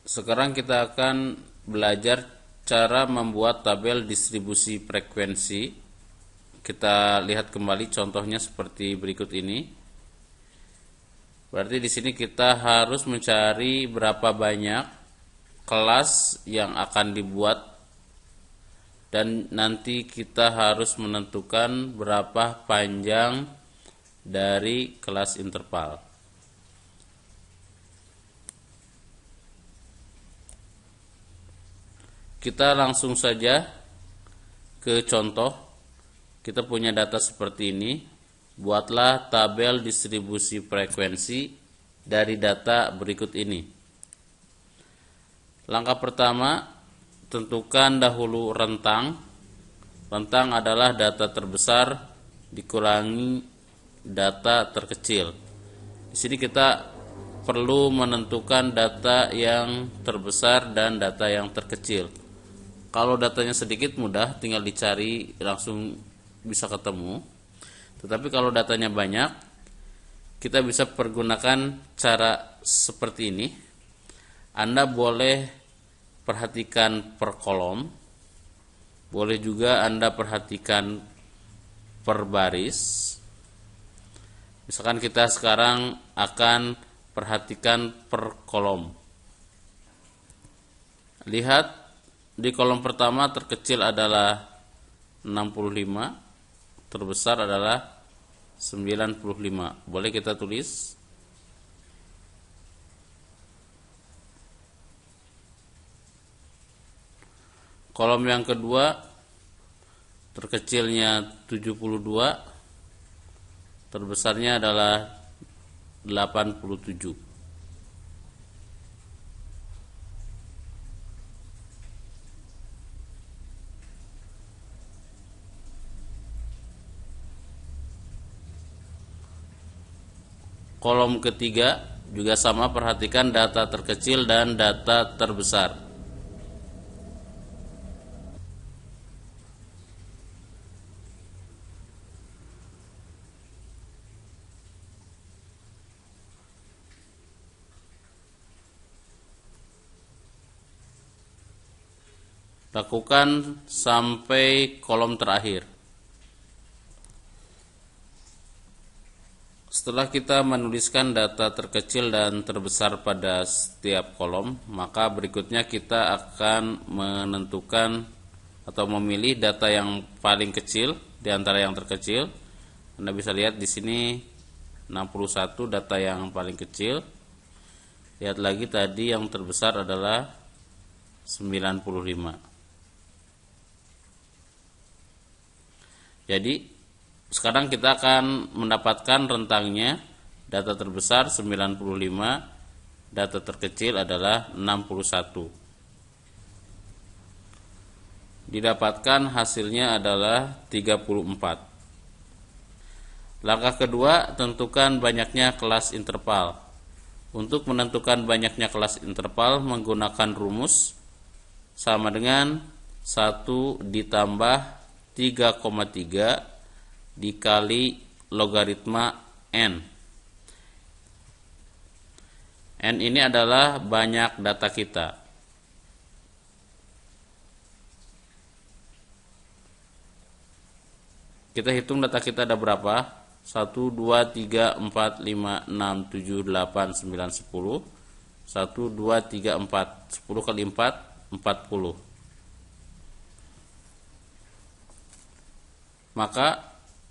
Sekarang kita akan belajar cara membuat tabel distribusi frekuensi. Kita lihat kembali contohnya seperti berikut ini. Berarti di sini kita harus mencari berapa banyak kelas yang akan dibuat, dan nanti kita harus menentukan berapa panjang dari kelas interval. Kita langsung saja ke contoh. Kita punya data seperti ini. Buatlah tabel distribusi frekuensi dari data berikut ini. Langkah pertama, tentukan dahulu rentang. Rentang adalah data terbesar dikurangi data terkecil. Di sini kita perlu menentukan data yang terbesar dan data yang terkecil. Kalau datanya sedikit mudah, tinggal dicari langsung bisa ketemu. Tetapi kalau datanya banyak, kita bisa pergunakan cara seperti ini. Anda boleh perhatikan per kolom, boleh juga Anda perhatikan per baris. Misalkan kita sekarang akan perhatikan per kolom. Lihat, di kolom pertama terkecil adalah 65, terbesar adalah 95. Boleh kita tulis. Kolom yang kedua terkecilnya 72, terbesarnya adalah 87. Kolom ketiga juga sama, perhatikan data terkecil dan data terbesar. Lakukan sampai kolom terakhir. Setelah kita menuliskan data terkecil dan terbesar pada setiap kolom, maka berikutnya kita akan menentukan atau memilih data yang paling kecil di antara yang terkecil. Anda bisa lihat di sini 61 data yang paling kecil. Lihat lagi, tadi yang terbesar adalah 95. Jadi sekarang kita akan mendapatkan rentangnya. Data terbesar 95, data terkecil adalah 61. Didapatkan hasilnya adalah 34. Langkah kedua, tentukan banyaknya kelas interval. Untuk menentukan banyaknya kelas interval menggunakan rumus sama dengan 1 ditambah 3,3 dikali logaritma N. N ini adalah banyak data kita. Kita hitung data kita ada berapa? 1, 2, 3, 4, 5, 6, 7, 8, 9, 10. 1, 2, 3, 4. 10 kali 4, 40. Maka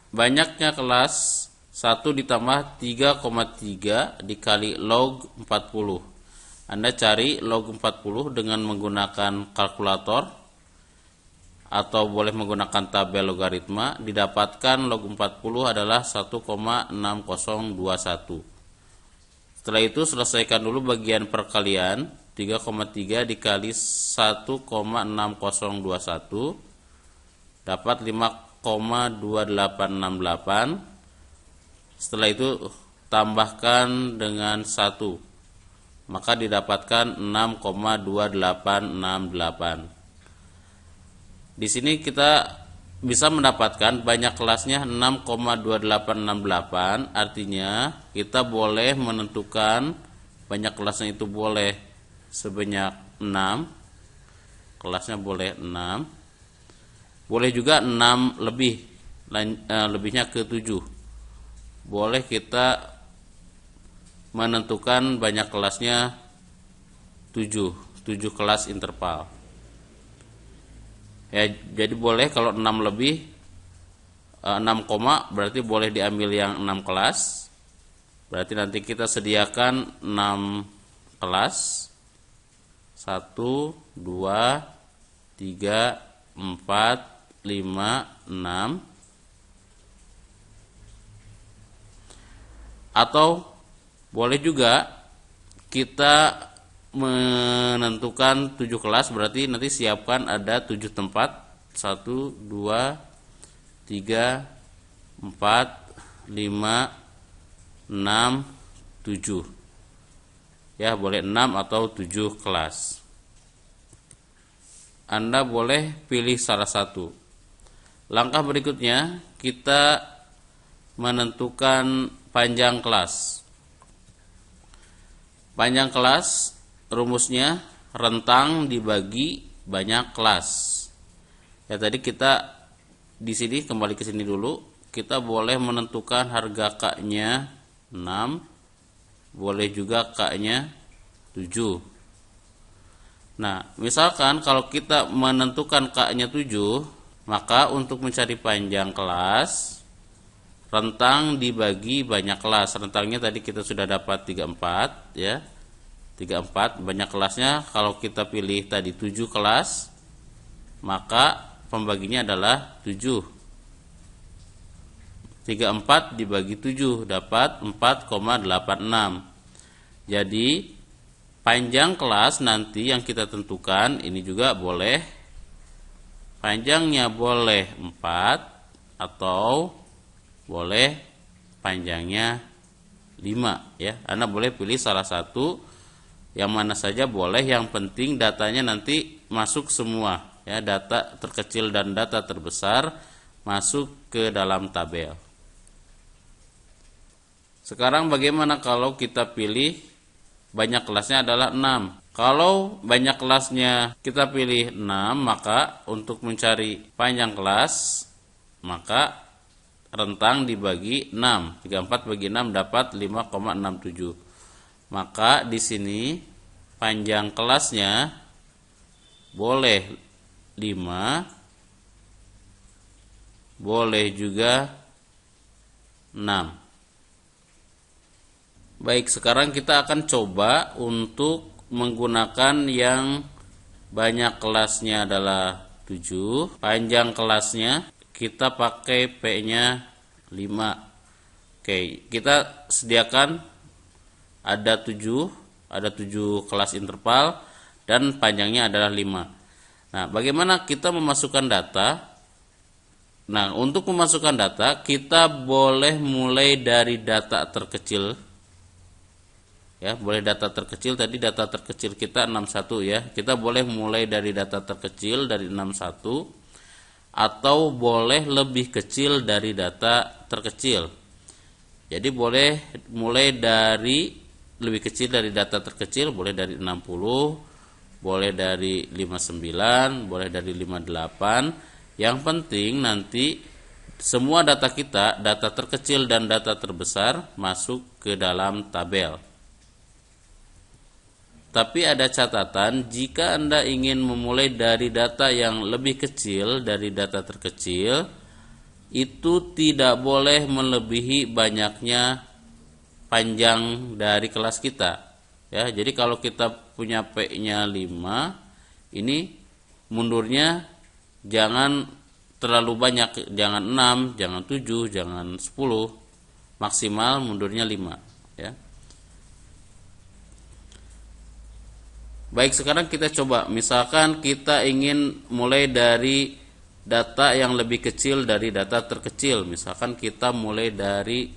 banyaknya kelas 1 ditambah 3,3 dikali log 40. Anda cari log 40 dengan menggunakan kalkulator atau boleh menggunakan tabel logaritma. Didapatkan log 40 adalah 1,6021. Setelah itu selesaikan dulu bagian perkalian. 3,3 dikali 1,6021 dapat 5,2868. Setelah itu tambahkan dengan 1, maka didapatkan 6,2868. Di sini kita bisa mendapatkan banyak kelasnya 6,2868. Artinya kita boleh menentukan banyak kelasnya itu boleh sebanyak 6. Kelasnya boleh 6. Boleh juga 6 lebih, lebihnya ke 7. Boleh kita menentukan banyak kelasnya 7 kelas interval. Ya, jadi boleh kalau 6 lebih 6 koma berarti boleh diambil yang 6 kelas. Berarti nanti kita sediakan 6 kelas. 1, 2, 3, 4, 5, 6. Atau boleh juga kita menentukan 7 kelas, berarti nanti siapkan ada 7 tempat. 1, 2, 3, 4, 5, 6, 7. Ya, boleh 6 atau 7 kelas. Anda boleh pilih salah satu. Langkah berikutnya kita menentukan panjang kelas. Panjang kelas rumusnya rentang dibagi banyak kelas. Ya, tadi kita di sini kembali ke sini dulu. Kita boleh menentukan harga K-nya 6, boleh juga K-nya 7. Nah, misalkan kalau kita menentukan K-nya 7, maka untuk mencari panjang kelas, rentang dibagi banyak kelas. Rentangnya tadi kita sudah dapat 34, ya. 34 banyak kelasnya kalau kita pilih tadi 7 kelas, maka pembaginya adalah 7. 34 dibagi 7 dapat 4,86. Jadi panjang kelas nanti yang kita tentukan ini juga boleh, panjangnya boleh 4 atau boleh panjangnya 5, ya. Anda boleh pilih salah satu, yang mana saja boleh, yang penting datanya nanti masuk semua, ya, data terkecil dan data terbesar masuk ke dalam tabel. Sekarang bagaimana kalau kita pilih banyak kelasnya adalah 6? Kalau banyak kelasnya kita pilih 6, maka untuk mencari panjang kelas, maka rentang dibagi 6. 34 bagi 6 dapat 5,67. Maka di sini panjang kelasnya boleh 5, boleh juga 6. Baik, sekarang kita akan coba untuk menggunakan yang banyak kelasnya adalah 7. Panjang kelasnya kita pakai P-nya 5. Oke, kita sediakan ada 7 kelas interval dan panjangnya adalah 5. Nah, bagaimana kita memasukkan data? Nah, untuk memasukkan data kita boleh mulai dari data terkecil. Ya, boleh data terkecil, tadi data terkecil kita 61, ya. Kita boleh mulai dari data terkecil dari 61 atau boleh lebih kecil dari data terkecil. Jadi boleh mulai dari lebih kecil dari data terkecil, boleh dari 60, boleh dari 59, boleh dari 58. Yang penting nanti semua data kita, data terkecil dan data terbesar masuk ke dalam tabel. Tapi ada catatan, jika Anda ingin memulai dari data yang lebih kecil dari data terkecil, itu tidak boleh melebihi banyaknya panjang dari kelas kita. Ya, jadi kalau kita punya P-nya 5, ini mundurnya jangan terlalu banyak, jangan 6, jangan 7, jangan 10, maksimal mundurnya 5, ya. Baik, sekarang kita coba, misalkan kita ingin mulai dari data yang lebih kecil dari data terkecil. Misalkan kita mulai dari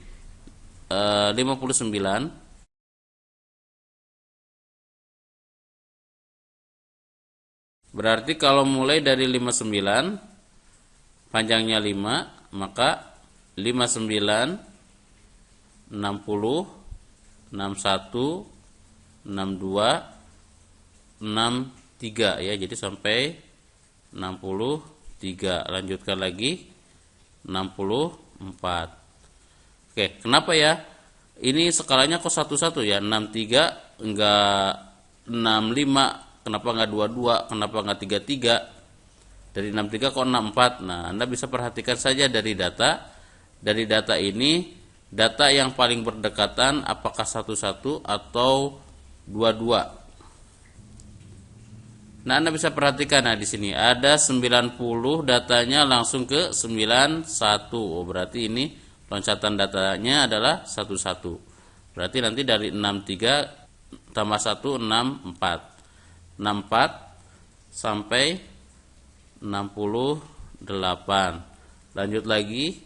59. Berarti kalau mulai dari 59, panjangnya 5, maka 59, 60, 61, 62, 63 ya. Jadi sampai 63. Lanjutkan lagi 64. Oke, kenapa ya? Ini skalanya kok satu-satu ya? 63 enggak 65, kenapa enggak 22, kenapa enggak 33? Dari 63 kok 64. Nah, Anda bisa perhatikan saja dari data. Dari data ini, data yang paling berdekatan apakah satu-satu atau dua-dua. Nah, Anda bisa perhatikan, nah di sini ada 90, datanya langsung ke 91. Oh, berarti ini loncatan datanya adalah 11. Berarti nanti dari 63 tambah 1 64. 64 sampai 68. Lanjut lagi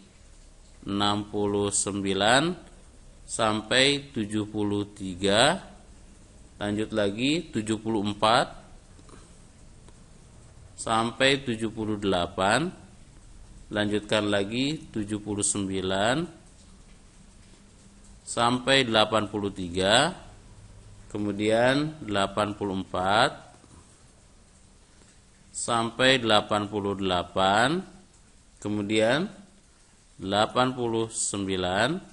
69 sampai 73. Lanjut lagi 74 sampai 78, lanjutkan lagi 79 sampai 83, kemudian 84 sampai 88, kemudian 89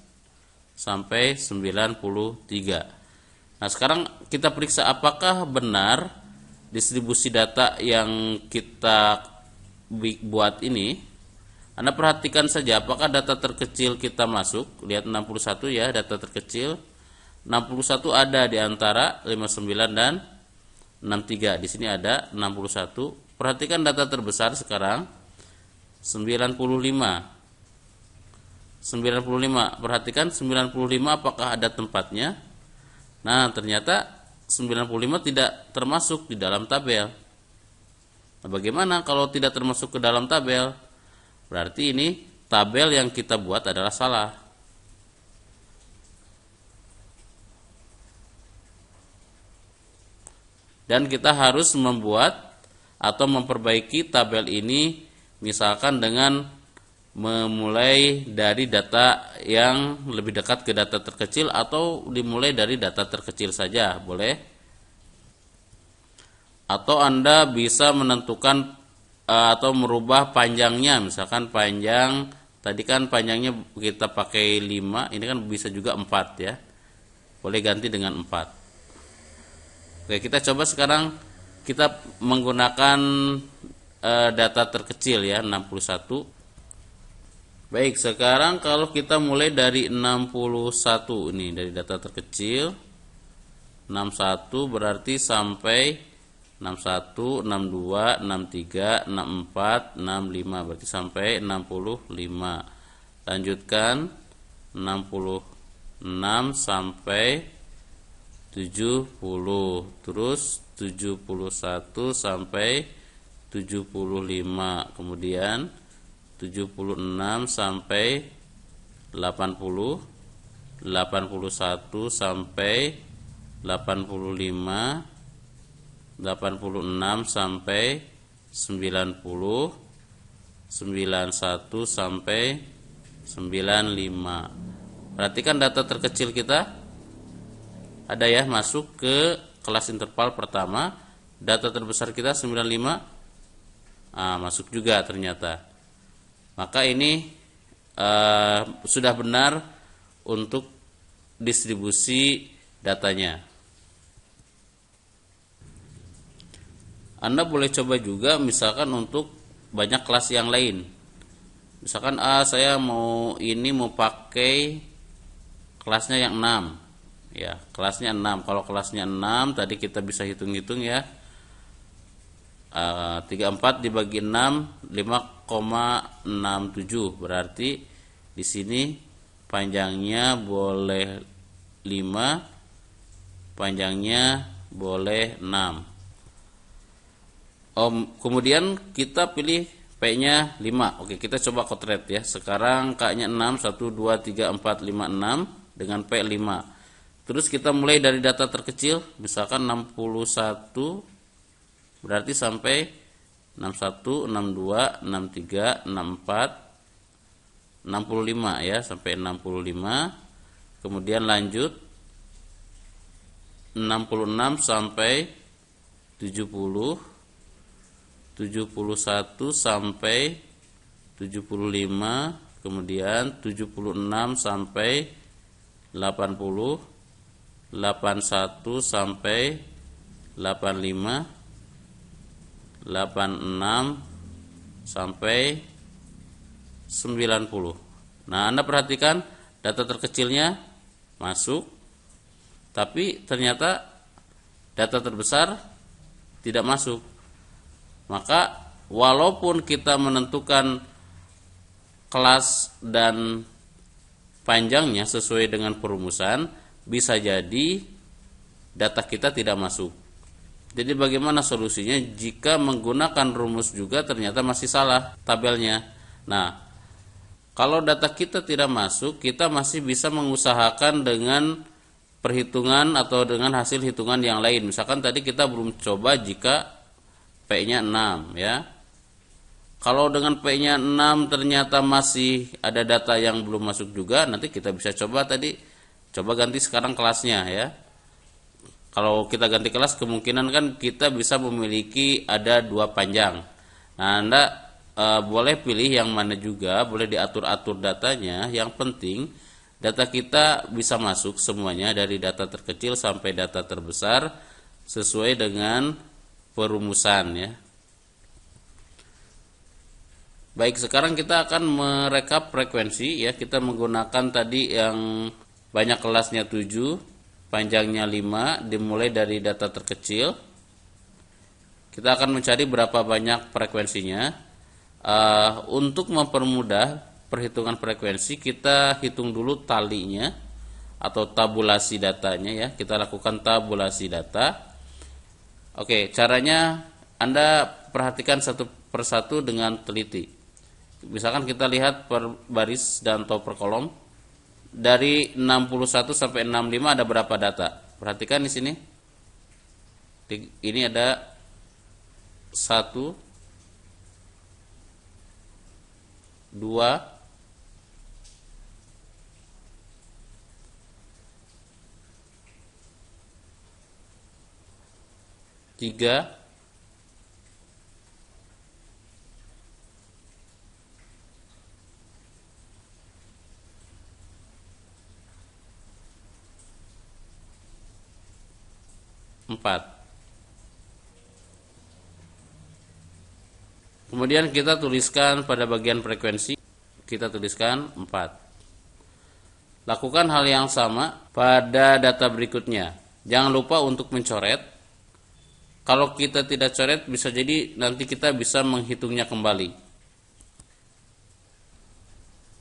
sampai 93. Nah, sekarang kita periksa apakah benar distribusi data yang kita buat ini. Anda perhatikan saja apakah data terkecil kita masuk. Lihat 61 ya, data terkecil 61 ada di antara 59 dan 63. Di sini ada 61. Perhatikan data terbesar sekarang 95. 95. Perhatikan 95 apakah ada tempatnya. Nah, ternyata 95 tidak termasuk di dalam tabel. Nah, bagaimana kalau tidak termasuk ke dalam tabel? Berarti ini tabel yang kita buat adalah salah. Dan kita harus membuat atau memperbaiki tabel ini misalkan dengan memulai dari data yang lebih dekat ke data terkecil atau dimulai dari data terkecil saja, boleh. Atau Anda bisa menentukan atau merubah panjangnya, misalkan panjang tadi kan panjangnya kita pakai 5, ini kan bisa juga 4 ya. Boleh ganti dengan 4. Oke, kita coba sekarang kita menggunakan data terkecil ya, 61. Baik, sekarang kalau kita mulai dari 61 ini, dari data terkecil 61 berarti sampai 61, 62, 63, 64, 65 berarti sampai 65. Lanjutkan 66 sampai 70, terus 71 sampai 75, kemudian 76 sampai 80, 81 sampai 85, 86 sampai 90, 91 sampai 95. Perhatikan data terkecil kita ada ya, masuk ke kelas interval pertama. Data terbesar kita 95, masuk juga ternyata. Maka ini sudah benar untuk distribusi datanya. Anda boleh coba juga misalkan untuk banyak kelas yang lain. Misalkan saya mau pakai kelasnya yang 6. Ya, kelasnya 6. Kalau kelasnya 6 tadi kita bisa hitung-hitung ya. 34 dibagi 6 5,67, berarti di sini panjangnya boleh 5, panjangnya boleh 6. Kemudian kita pilih P-nya 5. Oke, kita coba kotret ya. Sekarang K-nya 6, 1 2 3 4 5 6 dengan P 5. Terus kita mulai dari data terkecil, misalkan 61 berarti sampai 61, 62, 63, 64, 65 ya, sampai 65. Kemudian lanjut 66 sampai 70, 71 sampai 75, kemudian 76 sampai 80, 81 sampai 85, 86 sampai 90. Nah, Anda perhatikan data terkecilnya masuk, tapi ternyata data terbesar tidak masuk. Maka walaupun kita menentukan kelas dan panjangnya sesuai dengan perumusan, bisa jadi data kita tidak masuk. Jadi bagaimana solusinya jika menggunakan rumus juga ternyata masih salah tabelnya? Nah, kalau data kita tidak masuk, kita masih bisa mengusahakan dengan perhitungan atau dengan hasil hitungan yang lain. Misalkan tadi kita belum coba jika P-nya 6 ya. Kalau dengan P-nya 6 ternyata masih ada data yang belum masuk juga, nanti kita bisa coba ganti sekarang kelasnya ya. Kalau kita ganti kelas, kemungkinan kan kita bisa memiliki ada 2 panjang. Nah, Anda boleh pilih yang mana juga, boleh diatur-atur datanya. Yang penting data kita bisa masuk semuanya dari data terkecil sampai data terbesar sesuai dengan perumusan ya. Baik, sekarang kita akan merekap frekuensi ya. Kita menggunakan tadi yang banyak kelasnya 7, panjangnya 5, dimulai dari data terkecil. Kita akan mencari berapa banyak frekuensinya. Untuk mempermudah perhitungan frekuensi, kita hitung dulu talinya atau tabulasi datanya ya. Kita lakukan tabulasi data. Oke, caranya Anda perhatikan satu persatu dengan teliti. Misalkan kita lihat per baris dan atau per kolom. Dari 61 sampai 65 ada berapa data? Perhatikan di sini. Ini ada 1, 2, 3, 4. Kemudian kita tuliskan pada bagian frekuensi, kita tuliskan 4. Lakukan hal yang sama pada data berikutnya. Jangan lupa untuk mencoret. Kalau kita tidak coret, bisa jadi nanti kita bisa menghitungnya kembali.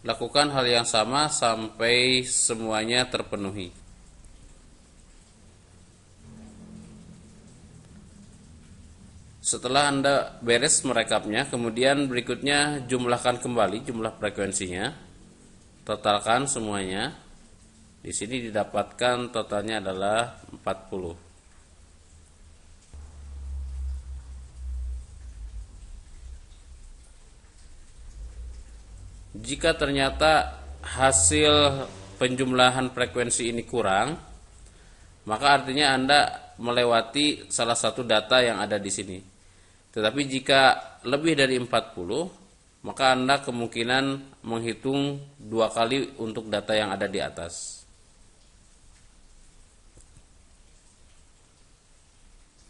Lakukan hal yang sama sampai semuanya terpenuhi. Setelah Anda beres merekapnya, kemudian berikutnya jumlahkan kembali jumlah frekuensinya. Totalkan semuanya. Di sini didapatkan totalnya adalah 40. Jika ternyata hasil penjumlahan frekuensi ini kurang, maka artinya Anda melewati salah satu data yang ada di sini. Tetapi jika lebih dari 40, maka Anda kemungkinan menghitung 2 kali untuk data yang ada di atas.